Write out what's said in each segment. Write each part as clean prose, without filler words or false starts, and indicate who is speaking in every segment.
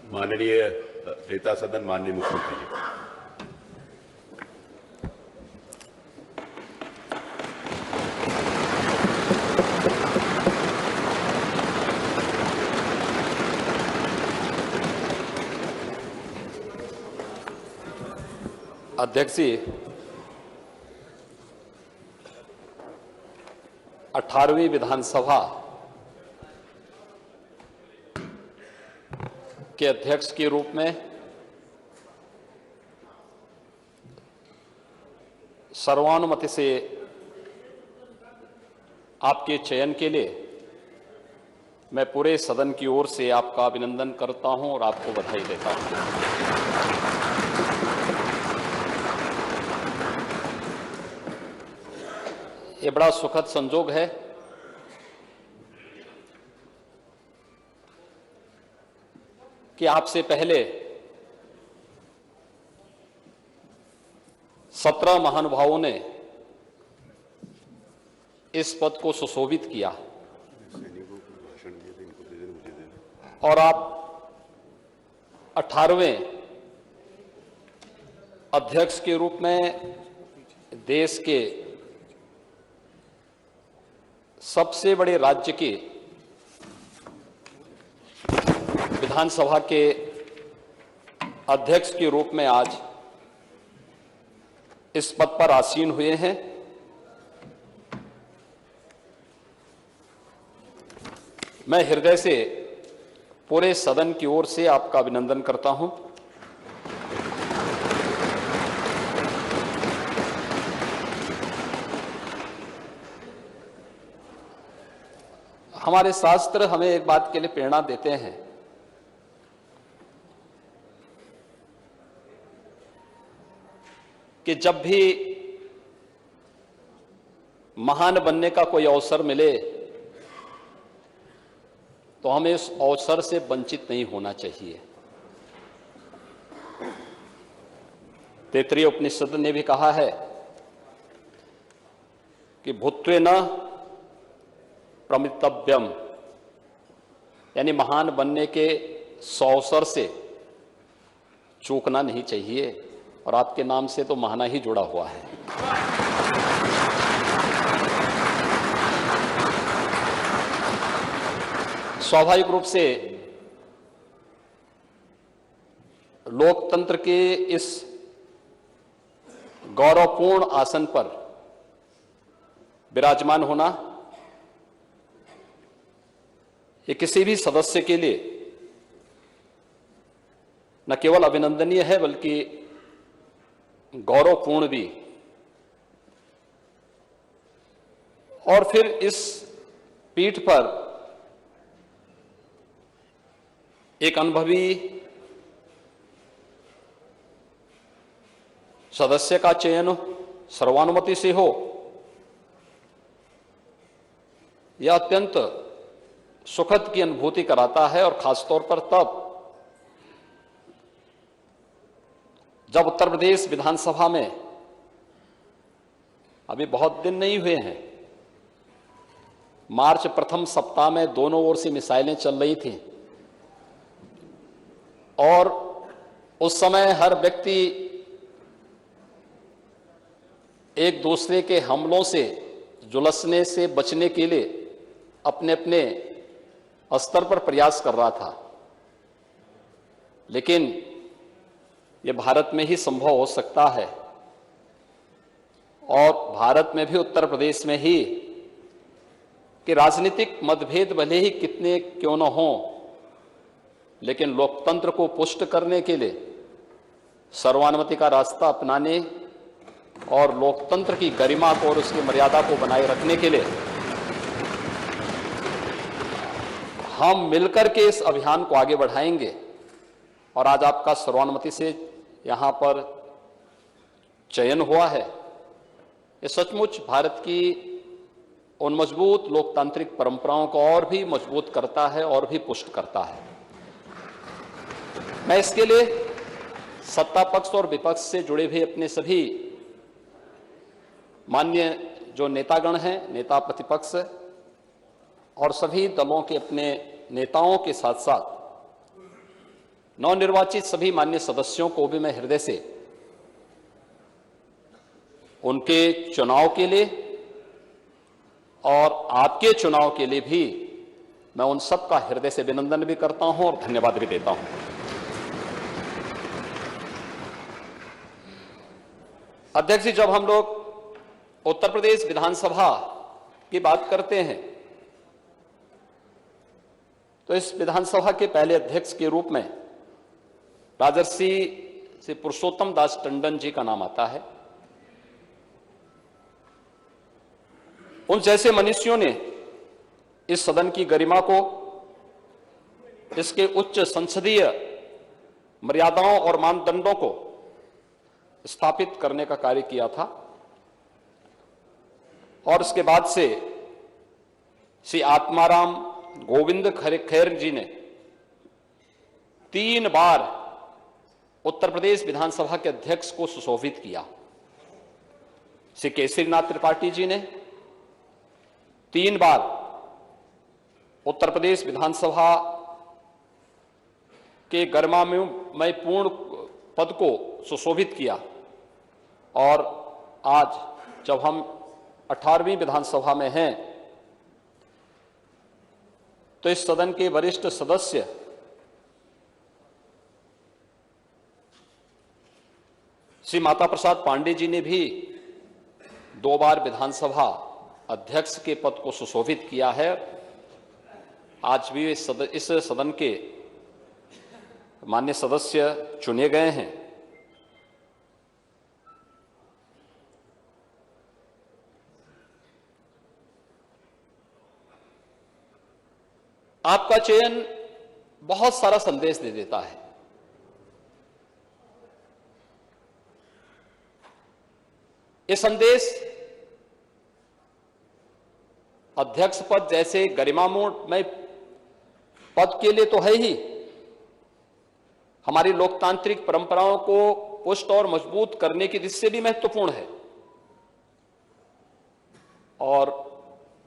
Speaker 1: माननीय नेता सदन माननीय मुख्यमंत्री जी।
Speaker 2: अध्यक्ष जी, 18वीं विधानसभा के अध्यक्ष के रूप में सर्वानुमति से आपके चयन के लिए मैं पूरे सदन की ओर से आपका अभिनंदन करता हूं और आपको बधाई देता हूं। ये बड़ा सुखद संजोग है कि आपसे पहले 17 महानुभावों ने इस पद को सुशोभित किया और आप 18वें अध्यक्ष के रूप में देश के सबसे बड़े राज्य के विधानसभा के अध्यक्ष के रूप में आज इस पद पर आसीन हुए हैं। मैं हृदय से पूरे सदन की ओर से आपका अभिनंदन करता हूं। हमारे शास्त्र हमें एक बात के लिए प्रेरणा देते हैं कि जब भी महान बनने का कोई अवसर मिले तो हमें इस अवसर से वंचित नहीं होना चाहिए। तैत्तिरीय उपनिषद ने भी कहा है कि भूत्वेन प्रमितव्यम, यानी महान बनने के अवसर से चूकना नहीं चाहिए। और आपके नाम से तो महाना ही जुड़ा हुआ है। स्वाभाविक रूप से लोकतंत्र के इस गौरवपूर्ण आसन पर विराजमान होना ये किसी भी सदस्य के लिए न केवल अभिनंदनीय है बल्कि गौरवपूर्ण भी। और फिर इस पीठ पर एक अनुभवी सदस्य का चयन सर्वानुमति से हो, यह अत्यंत सुखद की अनुभूति कराता है। और खासतौर पर तब जब उत्तर प्रदेश विधानसभा में अभी बहुत दिन नहीं हुए हैं, मार्च प्रथम सप्ताह में दोनों ओर से मिसाइलें चल रही थी और उस समय हर व्यक्ति एक दूसरे के हमलों से झुलसने से बचने के लिए अपने अपने स्तर पर प्रयास कर रहा था। लेकिन यह भारत में ही संभव हो सकता है और भारत में भी उत्तर प्रदेश में ही कि राजनीतिक मतभेद भले ही कितने क्यों न हों, लेकिन लोकतंत्र को पुष्ट करने के लिए सर्वानुमति का रास्ता अपनाने और लोकतंत्र की गरिमा को और उसकी मर्यादा को बनाए रखने के लिए हम मिलकर के इस अभियान को आगे बढ़ाएंगे। और आज आपका सर्वानुमति से यहां पर चयन हुआ है, ये सचमुच भारत की उन मजबूत लोकतांत्रिक परंपराओं को और भी मजबूत करता है और भी पुष्ट करता है। मैं इसके लिए सत्ता पक्ष और विपक्ष से जुड़े हुए अपने सभी माननीय जो नेतागण हैं, नेता प्रतिपक्ष और सभी दलों के अपने नेताओं के साथ साथ नवनिर्वाचित सभी मान्य सदस्यों को भी मैं हृदय से उनके चुनाव के लिए और आपके चुनाव के लिए भी मैं उन सबका हृदय से अभिनंदन भी करता हूं और धन्यवाद भी देता हूं। अध्यक्ष जी, जब हम लोग उत्तर प्रदेश विधानसभा की बात करते हैं तो इस विधानसभा के पहले अध्यक्ष के रूप में राजर्षि श्री पुरुषोत्तम दास टंडन जी का नाम आता है। उन जैसे मनुष्यों ने इस सदन की गरिमा को, इसके उच्च संसदीय मर्यादाओं और मानदंडों को स्थापित करने का कार्य किया था और इसके बाद से श्री आत्माराम गोविंद खैर जी ने 3 बार उत्तर प्रदेश विधानसभा के अध्यक्ष को सुशोभित किया। श्री केसरीनाथ त्रिपाठी जी ने 3 बार उत्तर प्रदेश विधानसभा के गरिमामय पूर्ण पद को सुशोभित किया और आज जब हम 18वीं विधानसभा में हैं तो इस सदन के वरिष्ठ सदस्य श्री माता प्रसाद पांडे जी ने भी 2 बार विधानसभा अध्यक्ष के पद को सुशोभित किया है। आज भी इस सदन के मान्य सदस्य चुने गए हैं। आपका चयन बहुत सारा संदेश दे देता है। ये संदेश अध्यक्ष पद जैसे गरिमामय पद के लिए तो है ही, हमारी लोकतांत्रिक परंपराओं को पुष्ट और मजबूत करने की दृष्टि से भी महत्वपूर्ण है और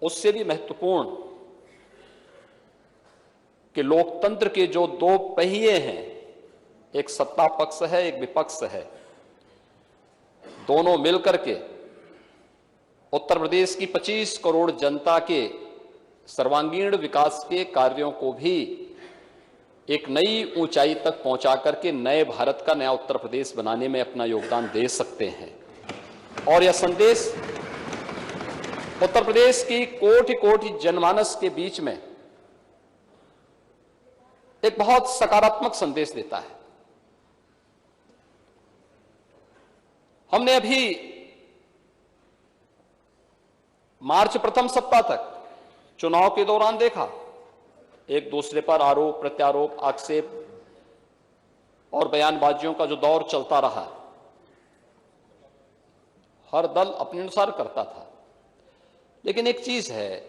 Speaker 2: उससे भी महत्वपूर्ण कि लोकतंत्र के जो 2 पहिए हैं, एक सत्ता पक्ष है, एक विपक्ष है, दोनों मिलकर के उत्तर प्रदेश की 25 करोड़ जनता के सर्वांगीण विकास के कार्यों को भी एक नई ऊंचाई तक पहुंचा करके नए भारत का नया उत्तर प्रदेश बनाने में अपना योगदान दे सकते हैं। और यह संदेश उत्तर प्रदेश की कोटि कोटि जनमानस के बीच में एक बहुत सकारात्मक संदेश देता है। हमने अभी मार्च प्रथम सप्ताह तक चुनाव के दौरान देखा, एक दूसरे पर आरोप प्रत्यारोप, आक्षेप और बयानबाजियों का जो दौर चलता रहा, हर दल अपने अनुसार करता था। लेकिन एक चीज है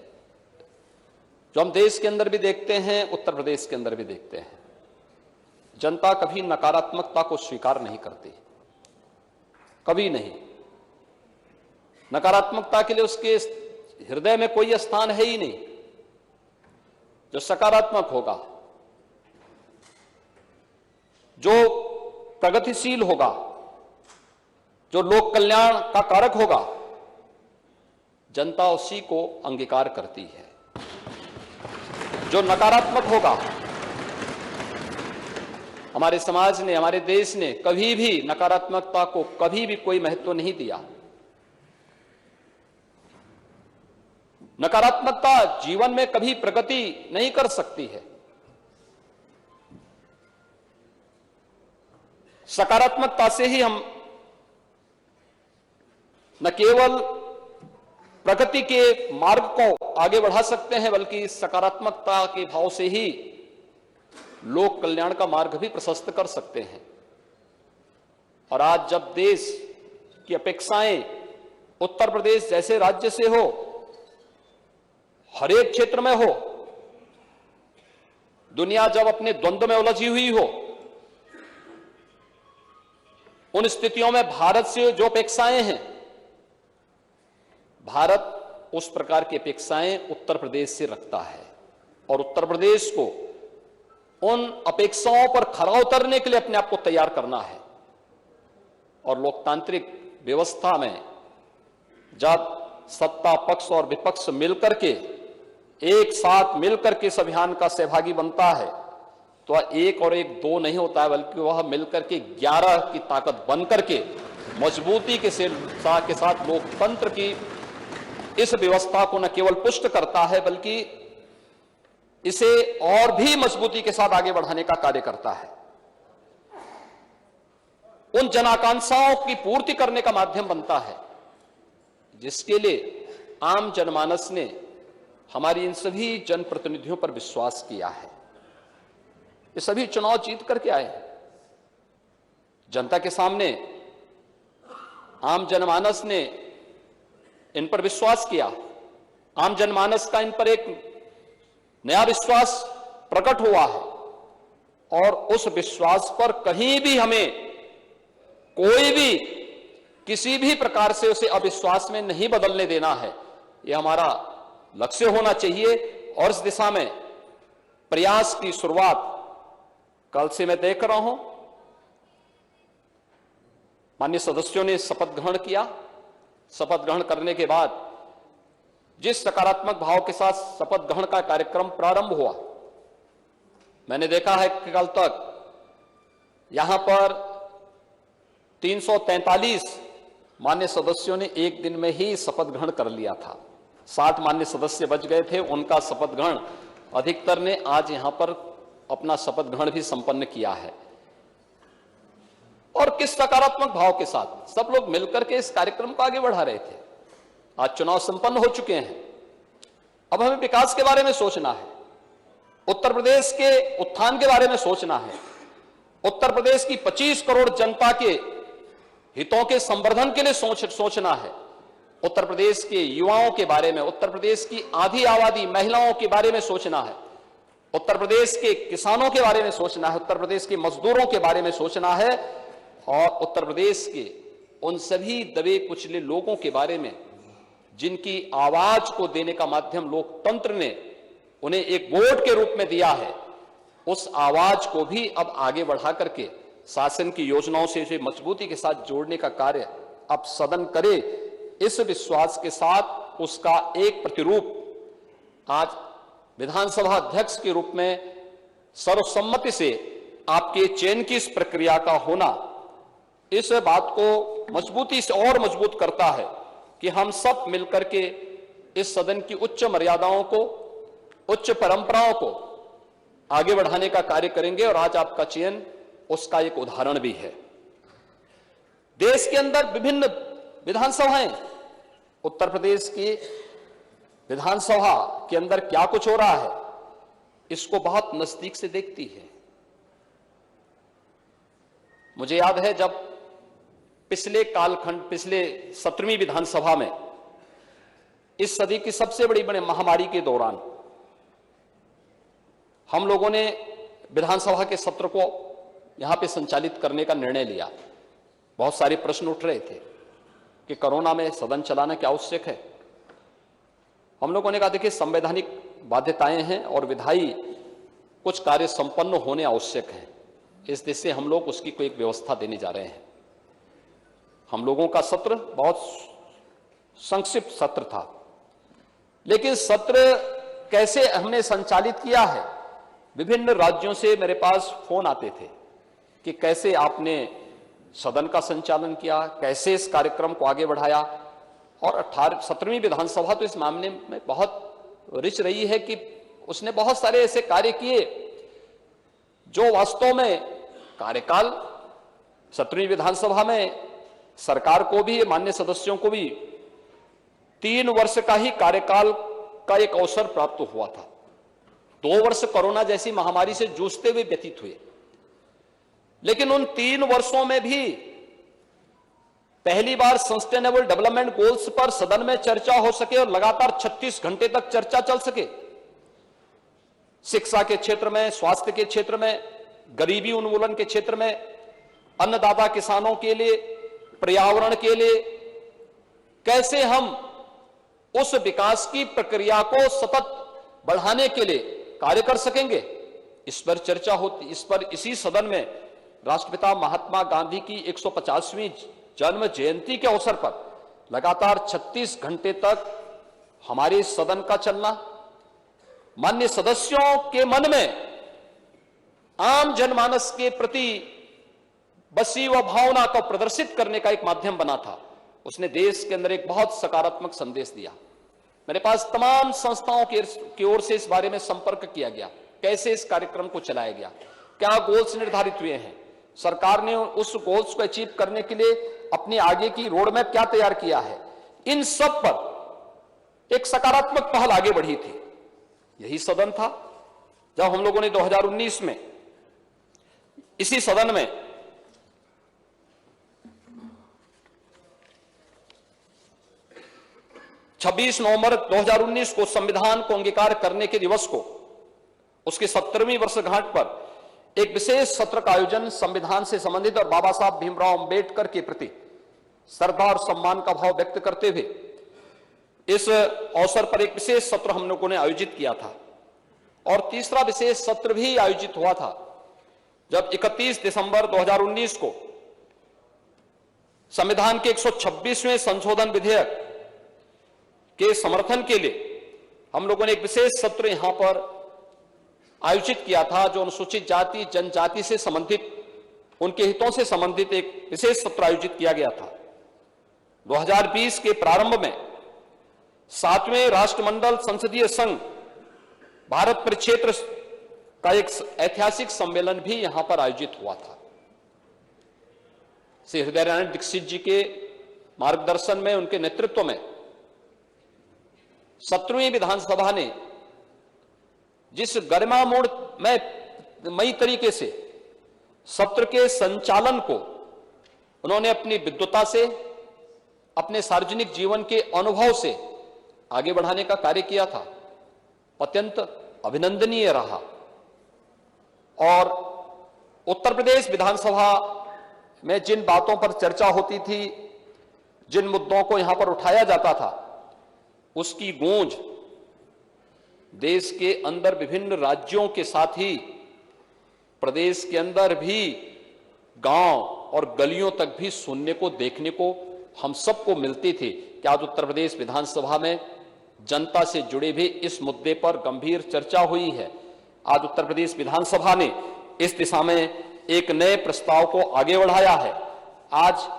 Speaker 2: जो हम देश के अंदर भी देखते हैं, उत्तर प्रदेश के अंदर भी देखते हैं, जनता कभी नकारात्मकता को स्वीकार नहीं करती, कभी नहीं। नकारात्मकता के लिए उसके हृदय में कोई स्थान है ही नहीं। जो सकारात्मक होगा, जो प्रगतिशील होगा, जो लोक कल्याण का कारक होगा, जनता उसी को अंगीकार करती है। जो नकारात्मक होगा, हमारे समाज ने, हमारे देश ने कभी भी नकारात्मकता को कभी भी कोई महत्व नहीं दिया। नकारात्मकता जीवन में कभी प्रगति नहीं कर सकती है। सकारात्मकता से ही हम न केवल प्रगति के मार्ग को आगे बढ़ा सकते हैं, बल्कि सकारात्मकता के भाव से ही लोक कल्याण का मार्ग भी प्रशस्त कर सकते हैं। और आज जब देश की अपेक्षाएं उत्तर प्रदेश जैसे राज्य से हो, हर एक क्षेत्र में हो, दुनिया जब अपने द्वंद्व में उलझी हुई हो, उन स्थितियों में भारत से जो अपेक्षाएं हैं, भारत उस प्रकार की अपेक्षाएं उत्तर प्रदेश से रखता है और उत्तर प्रदेश को उन अपेक्षाओं पर खरा उतरने के लिए अपने आप को तैयार करना है। और लोकतांत्रिक व्यवस्था में जब सत्ता पक्ष और विपक्ष मिलकर के एक साथ मिलकर के इस अभियान का सहभागी बनता है तो वह 1 और 1 2 नहीं होता है, बल्कि वह मिलकर के 11 की ताकत बनकर के मजबूती के साथ लोकतंत्र की इस व्यवस्था को न केवल पुष्ट करता है बल्कि इसे और भी मजबूती के साथ आगे बढ़ाने का कार्य करता है, उन जन आकांक्षाओं की पूर्ति करने का माध्यम बनता है, जिसके लिए आम जनमानस ने हमारी इन सभी जनप्रतिनिधियों पर विश्वास किया है। ये सभी चुनाव जीत करके आए हैं। जनता के सामने आम जनमानस ने इन पर विश्वास किया। आम जनमानस का इन पर एक नया विश्वास प्रकट हुआ है और उस विश्वास पर कहीं भी हमें कोई भी किसी भी प्रकार से उसे अविश्वास में नहीं बदलने देना है। यह हमारा लक्ष्य होना चाहिए और इस दिशा में प्रयास की शुरुआत कल से मैं देख रहा हूं। माननीय सदस्यों ने शपथ ग्रहण किया। शपथ ग्रहण करने के बाद जिस सकारात्मक भाव के साथ शपथ ग्रहण का कार्यक्रम प्रारंभ हुआ, मैंने देखा है कि कल तक यहां पर 343 मान्य सदस्यों ने एक दिन में ही शपथ ग्रहण कर लिया था। 60 मान्य सदस्य बच गए थे, उनका शपथ ग्रहण अधिकतर ने आज यहां पर अपना शपथ ग्रहण भी संपन्न किया है। और किस सकारात्मक भाव के साथ सब लोग मिलकर के इस कार्यक्रम को आगे बढ़ा रहे थे। आज चुनाव संपन्न हो चुके हैं, अब हमें विकास के बारे में सोचना है, उत्तर प्रदेश के उत्थान के बारे में सोचना है, उत्तर प्रदेश की 25 करोड़ जनता के हितों के संवर्धन के लिए सोचना है, उत्तर प्रदेश के युवाओं के बारे में, उत्तर प्रदेश की आधी आबादी महिलाओं के बारे में सोचना है, उत्तर प्रदेश के किसानों के बारे में सोचना है, उत्तर प्रदेश के मजदूरों के बारे में सोचना है और उत्तर प्रदेश के उन सभी दबे कुचले लोगों के बारे में जिनकी आवाज को देने का माध्यम लोकतंत्र ने उन्हें एक वोट के रूप में दिया है। उस आवाज को भी अब आगे बढ़ा करके शासन की योजनाओं से इसे मजबूती के साथ जोड़ने का कार्य अब सदन करे। इस विश्वास के साथ उसका एक प्रतिरूप आज विधानसभा अध्यक्ष के रूप में सर्वसम्मति से आपके चयन की इस प्रक्रिया का होना इस बात को मजबूती से और मजबूत करता है कि हम सब मिलकर के इस सदन की उच्च मर्यादाओं को, उच्च परंपराओं को आगे बढ़ाने का कार्य करेंगे। और आज आपका चयन उसका एक उदाहरण भी है। देश के अंदर विभिन्न विधानसभाएं, उत्तर प्रदेश की विधानसभा के अंदर क्या कुछ हो रहा है इसको बहुत नजदीक से देखती है। मुझे याद है जब पिछले कालखंड, पिछले 17वीं विधानसभा में इस सदी की सबसे बड़ी महामारी के दौरान हम लोगों ने विधानसभा के सत्र को यहां पे संचालित करने का निर्णय लिया। बहुत सारे प्रश्न उठ रहे थे कि कोरोना में सदन चलाना क्या आवश्यक है। हम लोगों ने कहा देखिए संवैधानिक बाध्यताएं हैं और विधायी कुछ कार्य संपन्न होने आवश्यक हैं। इस दिशा से हम लोग उसकी कोई एक व्यवस्था देने जा रहे हैं। हम लोगों का सत्र बहुत संक्षिप्त सत्र था, लेकिन सत्र कैसे हमने संचालित किया है, विभिन्न राज्यों से मेरे पास फोन आते थे कि कैसे आपने सदन का संचालन किया, कैसे इस कार्यक्रम को आगे बढ़ाया। और 17वीं विधानसभा तो इस मामले में बहुत रिच रही है कि उसने बहुत सारे ऐसे कार्य किए जो वास्तव में कार्यकाल 17वीं विधानसभा में सरकार को भी, माननीय सदस्यों को भी 3 वर्ष का ही कार्यकाल का एक अवसर प्राप्त हुआ था। 2 वर्ष कोरोना जैसी महामारी से जूझते हुए व्यतीत हुए, लेकिन उन 3 वर्षों में भी पहली बार सस्टेनेबल डेवलपमेंट गोल्स पर सदन में चर्चा हो सके और लगातार 36 घंटे तक चर्चा चल सके। शिक्षा के क्षेत्र में, स्वास्थ्य के क्षेत्र में, गरीबी उन्मूलन के क्षेत्र में, अन्नदाता किसानों के लिए, पर्यावरण के लिए कैसे हम उस विकास की प्रक्रिया को सतत बढ़ाने के लिए कार्य कर सकेंगे। इस पर चर्चा होती, इसी सदन में राष्ट्रपिता महात्मा गांधी की 150वीं जन्म जयंती के अवसर पर लगातार 36 घंटे तक हमारे सदन का चलना माननीय सदस्यों के मन में आम जनमानस के प्रति बसी व भावना को प्रदर्शित करने का एक माध्यम बना था। उसने देश के अंदर एक बहुत सकारात्मक संदेश दिया। मेरे पास तमाम संस्थाओं की ओर से इस बारे में संपर्क किया गया, कैसे इस कार्यक्रम को चलाया गया, क्या गोल्स निर्धारित हुए हैं, सरकार ने उस गोल्स को अचीव करने के लिए अपनी आगे की रोड मैप क्या तैयार किया है। इन सब पर एक सकारात्मक पहल आगे बढ़ी थी। यही सदन था जब हम लोगों ने 2019 में इसी सदन में छब्बीस नवंबर 2019 को संविधान को अंगीकार करने के दिवस को, उसकी 70वीं वर्षगांठ पर एक विशेष सत्र का आयोजन संविधान से संबंधित और बाबा साहब भीमराव अंबेडकर के प्रति श्रद्धा और सम्मान का भाव व्यक्त करते हुए इस अवसर पर एक विशेष सत्र हम लोगों ने आयोजित किया था। और तीसरा विशेष सत्र भी आयोजित हुआ था जब 31 दिसंबर 2019 को संविधान के 126वें संशोधन विधेयक के समर्थन के लिए हम लोगों ने एक विशेष सत्र यहां पर आयोजित किया था, जो अनुसूचित जाति जनजाति से संबंधित, उनके हितों से संबंधित एक विशेष सत्र आयोजित किया गया था। 2020 के प्रारंभ में 7वें राष्ट्रमंडल संसदीय संघ भारत परिक्षेत्र का एक ऐतिहासिक सम्मेलन भी यहां पर आयोजित हुआ था। श्री हृदय नारायण दीक्षित जी के मार्गदर्शन में, उनके नेतृत्व में 17वीं विधानसभा ने जिस गरिमामयी तरीके से सत्र के संचालन को उन्होंने अपनी विद्वता से, अपने सार्वजनिक जीवन के अनुभव से आगे बढ़ाने का कार्य किया था, अत्यंत अभिनंदनीय रहा। और उत्तर प्रदेश विधानसभा में जिन बातों पर चर्चा होती थी, जिन मुद्दों को यहां पर उठाया जाता था, उसकी गूंज देश के अंदर विभिन्न राज्यों के साथ ही प्रदेश के अंदर भी गांव और गलियों तक भी सुनने को, देखने को हम सबको मिलती थी कि आज उत्तर प्रदेश विधानसभा में जनता से जुड़े भी इस मुद्दे पर गंभीर चर्चा हुई है। आज उत्तर प्रदेश विधानसभा ने इस दिशा में एक नए प्रस्ताव को आगे बढ़ाया है। आज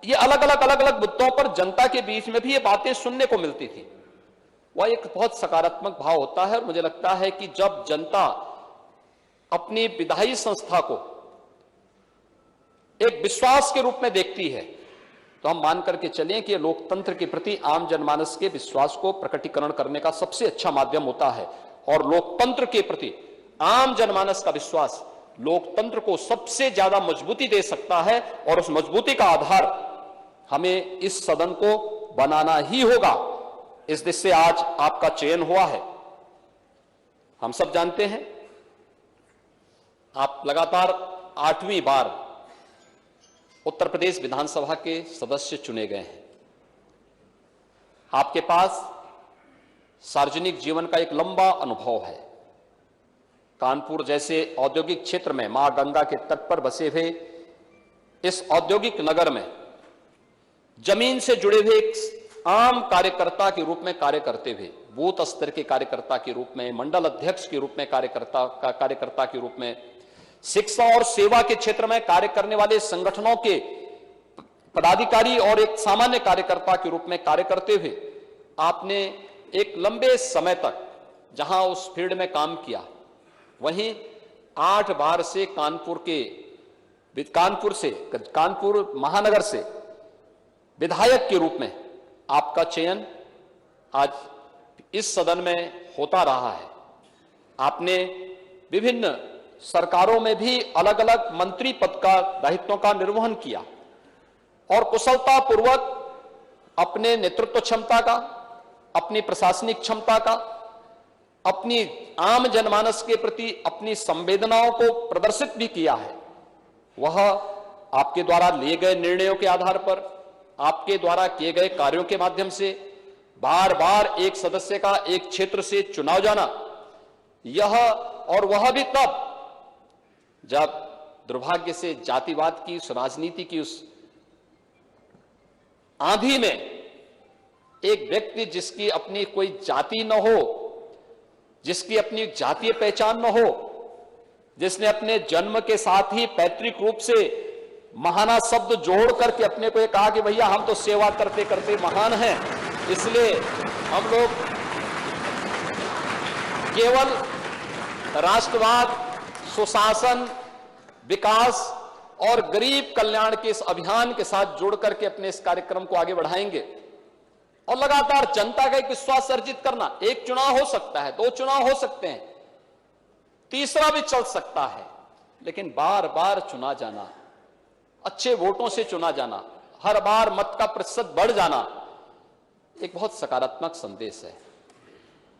Speaker 2: ये अलग अलग मुद्दों पर जनता के बीच में भी ये बातें सुनने को मिलती थी। वह एक बहुत सकारात्मक भाव होता है और मुझे लगता है कि जब जनता अपनी विधायी संस्था को एक विश्वास के रूप में देखती है तो हम मान करके चलें कि लोकतंत्र के प्रति आम जनमानस के विश्वास को प्रकटीकरण करने का सबसे अच्छा माध्यम होता है। और लोकतंत्र के प्रति आम जनमानस का विश्वास लोकतंत्र को सबसे ज्यादा मजबूती दे सकता है और उस मजबूती का आधार हमें इस सदन को बनाना ही होगा। इस दिशा से आज आपका चयन हुआ है। हम सब जानते हैं आप लगातार 8वीं बार उत्तर प्रदेश विधानसभा के सदस्य चुने गए हैं। आपके पास सार्वजनिक जीवन का एक लंबा अनुभव है। कानपुर जैसे औद्योगिक क्षेत्र में मां गंगा के तट पर बसे हुए इस औद्योगिक नगर में जमीन से जुड़े हुए एक आम कार्यकर्ता के रूप में कार्य करते हुए, बूथ स्तर के कार्यकर्ता के रूप में, मंडल अध्यक्ष के रूप में कार्यकर्ता के रूप में, शिक्षा और सेवा के क्षेत्र में कार्य करने वाले संगठनों के पदाधिकारी और एक सामान्य कार्यकर्ता के रूप में कार्य करते हुए आपने एक लंबे समय तक जहां उस फील्ड में काम किया, वहीं 8 बार से कानपुर महानगर से विधायक के रूप में आपका चयन आज इस सदन में होता रहा है। आपने विभिन्न सरकारों में भी अलग अलग मंत्री पद का दायित्वों का निर्वहन किया और कुशलतापूर्वक अपने नेतृत्व क्षमता का, अपनी प्रशासनिक क्षमता का, अपनी आम जनमानस के प्रति अपनी संवेदनाओं को प्रदर्शित भी किया है। वह आपके द्वारा लिए गए निर्णयों के आधार पर, आपके द्वारा किए गए कार्यों के माध्यम से बार बार एक सदस्य का एक क्षेत्र से चुनाव जाना, यह और वह भी तब जब दुर्भाग्य से जातिवाद की, उस राजनीति की उस आंधी में एक व्यक्ति जिसकी अपनी कोई जाति न हो, जिसकी अपनी जातीय पहचान न हो, जिसने अपने जन्म के साथ ही पैतृक रूप से महाना शब्द जोड़ करके अपने को ये कहा कि भैया हम तो सेवा करते करते महान हैं, इसलिए हम लोग केवल राष्ट्रवाद, सुशासन, विकास और गरीब कल्याण के इस अभियान के साथ जुड़ करके अपने इस कार्यक्रम को आगे बढ़ाएंगे और लगातार जनता का एक विश्वास अर्जित करना। एक चुनाव हो सकता है, 2 चुनाव हो सकते हैं, तीसरा भी चल सकता है, लेकिन बार बार चुना जाना, अच्छे वोटों से चुना जाना, हर बार मत का प्रतिशत बढ़ जाना एक बहुत सकारात्मक संदेश है।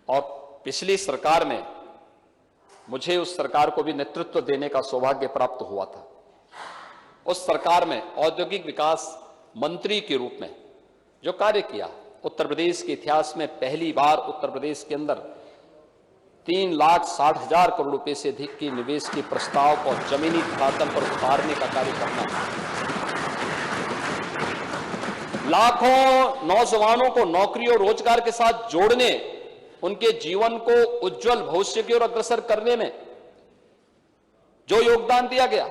Speaker 2: और पिछली सरकार में मुझे उस सरकार को भी नेतृत्व देने का सौभाग्य प्राप्त हुआ था। उस सरकार में औद्योगिक विकास मंत्री के रूप में जो कार्य किया, उत्तर प्रदेश के इतिहास में पहली बार उत्तर प्रदेश के अंदर 3,60,000 करोड़ रुपए से अधिक की निवेश के प्रस्ताव को जमीनी धरातल पर उतारने का कार्य करना, लाखों नौजवानों को नौकरी और रोजगार के साथ जोड़ने, उनके जीवन को उज्जवल भविष्य की ओर अग्रसर करने में जो योगदान दिया गया,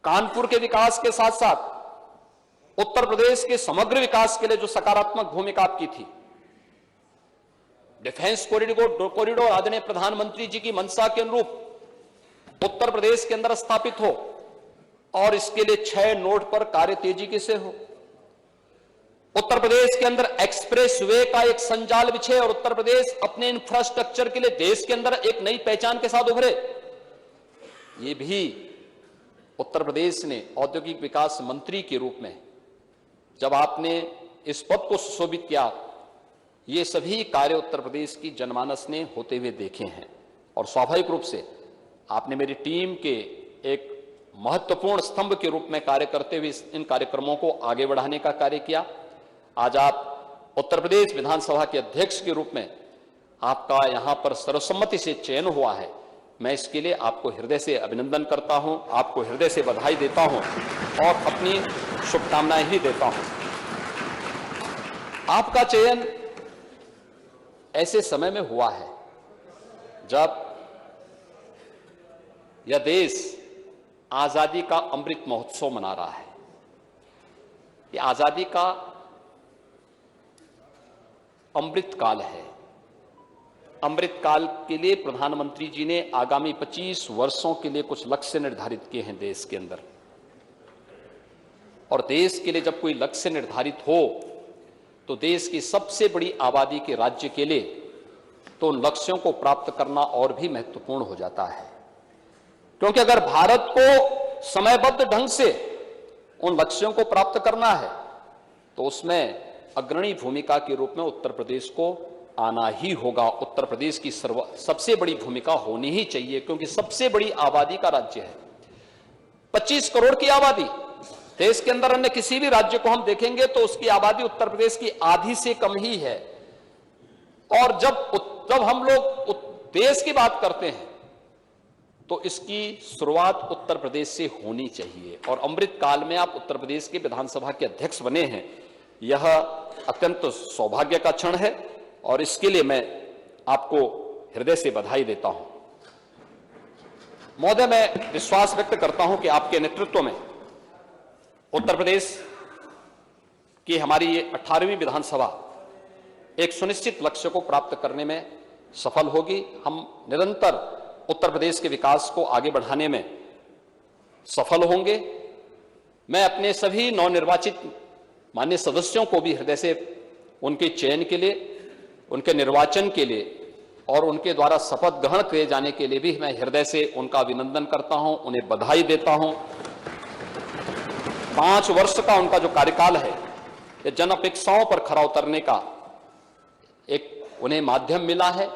Speaker 2: कानपुर के विकास के साथ साथ उत्तर प्रदेश के समग्र विकास के लिए जो सकारात्मक भूमिका आपकी थी, डिफेंस कॉरिडोर आदरणीय प्रधानमंत्री जी की मंशा के अनुरूप उत्तर प्रदेश के अंदर स्थापित हो और इसके लिए 6 नोड पर कार्य तेजी से हो। उत्तर प्रदेश के अंदर एक्सप्रेस वे का एक संजाल बिछे और उत्तर प्रदेश अपने इंफ्रास्ट्रक्चर के लिए देश के अंदर एक नई पहचान के साथ उभरे। ये भी उत्तर प्रदेश ने औद्योगिक विकास मंत्री के रूप में जब आपने इस पद को सुशोभित किया, ये सभी कार्य उत्तर प्रदेश की जनमानस ने होते हुए देखे हैं और स्वाभाविक रूप से आपने मेरी टीम के एक महत्वपूर्ण स्तंभ के रूप में कार्य करते हुए इन कार्यक्रमों को आगे बढ़ाने का कार्य किया। आज आप उत्तर प्रदेश विधानसभा के अध्यक्ष के रूप में आपका यहां पर सर्वसम्मति से चयन हुआ है। मैं इसके लिए आपको हृदय से अभिनंदन करता हूं, आपको हृदय से बधाई देता हूं और अपनी शुभकामनाएं भी देता हूं। आपका चयन ऐसे समय में हुआ है जब यह देश आजादी का अमृत महोत्सव मना रहा है। यह आजादी का अमृत काल है। अमृत काल के लिए प्रधानमंत्री जी ने आगामी 25 वर्षों के लिए कुछ लक्ष्य निर्धारित किए हैं देश के अंदर। और देश के लिए जब कोई लक्ष्य निर्धारित हो तो देश की सबसे बड़ी आबादी के राज्य के लिए तो उन लक्ष्यों को प्राप्त करना और भी महत्वपूर्ण हो जाता है, क्योंकि अगर भारत को समयबद्ध ढंग से उन लक्ष्यों को प्राप्त करना है तो उसमें अग्रणी भूमिका के रूप में उत्तर प्रदेश को आना ही होगा। उत्तर प्रदेश की सबसे बड़ी भूमिका होनी ही चाहिए, क्योंकि सबसे बड़ी आबादी का राज्य है। 25 करोड़ की आबादी देश के अंदर, अन्य किसी भी राज्य को हम देखेंगे तो उसकी आबादी उत्तर प्रदेश की आधी से कम ही है। और जब हम लोग देश की बात करते हैं तो इसकी शुरुआत उत्तर प्रदेश से होनी चाहिए। और अमृत काल में आप उत्तर प्रदेश के विधानसभा के अध्यक्ष बने हैं, यह अत्यंत सौभाग्य का क्षण है और इसके लिए मैं आपको हृदय से बधाई देता हूं। महोदय, मैं विश्वास व्यक्त करता हूं कि आपके नेतृत्व में उत्तर प्रदेश की हमारी ये 18वीं विधानसभा एक सुनिश्चित लक्ष्य को प्राप्त करने में सफल होगी। हम निरंतर उत्तर प्रदेश के विकास को आगे बढ़ाने में सफल होंगे। मैं अपने सभी नवनिर्वाचित माननीय सदस्यों को भी हृदय से उनके चयन के लिए, उनके निर्वाचन के लिए और उनके द्वारा शपथ ग्रहण किए जाने के लिए भी मैं हृदय से उनका अभिनंदन करता हूं, उन्हें बधाई देता हूं। 5 वर्ष का उनका जो कार्यकाल है, ये जन अपेक्षाओं पर खरा उतरने का एक उन्हें माध्यम मिला है।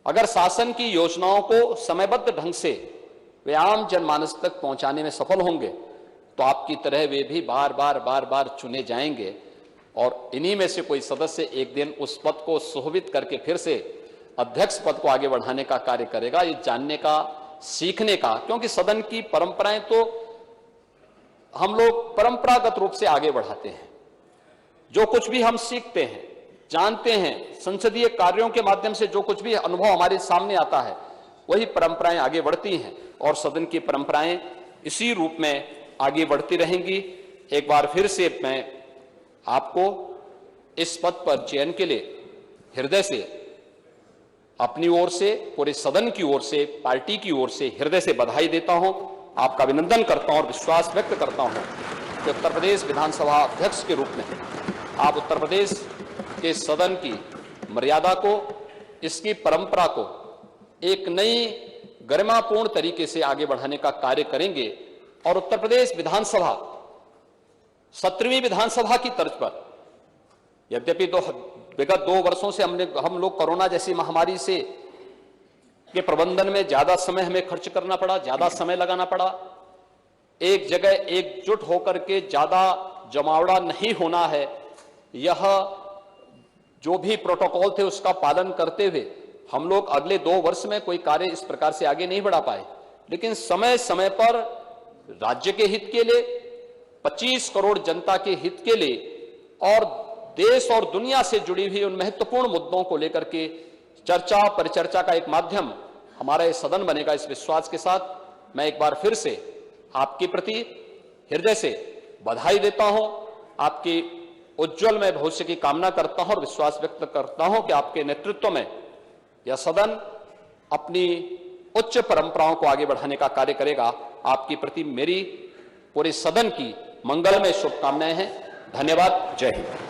Speaker 2: अगर शासन की योजनाओं को समयबद्ध ढंग से वे आम जनमानस तक पहुंचाने में सफल होंगे तो आपकी तरह वे भी बार बार चुने जाएंगे और इन्हीं में से कोई सदस्य एक दिन उस पद को सुशोभित करके फिर से अध्यक्ष पद को आगे बढ़ाने का कार्य करेगा। ये जानने का सीखने का, क्योंकि सदन की परंपराएं तो हम लोग परंपरागत रूप से आगे बढ़ाते हैं। जो कुछ भी हम सीखते हैं, जानते हैं, संसदीय कार्यों के माध्यम से जो कुछ भी अनुभव हमारे सामने आता है, वही परंपराएं आगे बढ़ती हैं और सदन की परंपराएं इसी रूप में आगे बढ़ती रहेंगी। एक बार फिर से मैं आपको इस पद पर चयन के लिए हृदय से, अपनी ओर से, पूरे सदन की ओर से, पार्टी की ओर से हृदय से बधाई देता हूं, आपका अभिनंदन करता हूं और विश्वास व्यक्त करता हूं कि उत्तर प्रदेश विधानसभा अध्यक्ष के रूप में आप उत्तर प्रदेश के सदन की मर्यादा को, इसकी परंपरा को एक नई गरिमापूर्ण तरीके से आगे बढ़ाने का कार्य करेंगे और उत्तर प्रदेश विधानसभा 17वीं विधानसभा की तर्ज पर, यद्यपि विगत 2 वर्षों से हम लोग कोरोना जैसी महामारी से के प्रबंधन में ज्यादा समय हमें खर्च करना पड़ा, ज्यादा समय लगाना पड़ा, एक जगह एकजुट होकर के ज्यादा जमावड़ा नहीं होना है, यह जो भी प्रोटोकॉल थे उसका पालन करते हुए हम लोग अगले 2 वर्ष में कोई कार्य इस प्रकार से आगे नहीं बढ़ा पाए। लेकिन समय समय पर राज्य के हित के लिए, 25 करोड़ जनता के हित के लिए और देश और दुनिया से जुड़ी हुई उन महत्वपूर्ण मुद्दों को लेकर के चर्चा परिचर्चा का एक माध्यम हमारा ये सदन बनेगा, इस विश्वास के साथ मैं एक बार फिर से आपके प्रति हृदय से बधाई देता हूं, आपकी उज्जवलमय भविष्य की कामना करता हूं और विश्वास व्यक्त करता हूं कि आपके नेतृत्व में यह सदन अपनी उच्च परंपराओं को आगे बढ़ाने का कार्य करेगा। आपके प्रति मेरी पूरे सदन की मंगलमय शुभकामनाएं हैं। धन्यवाद। जय हिंद।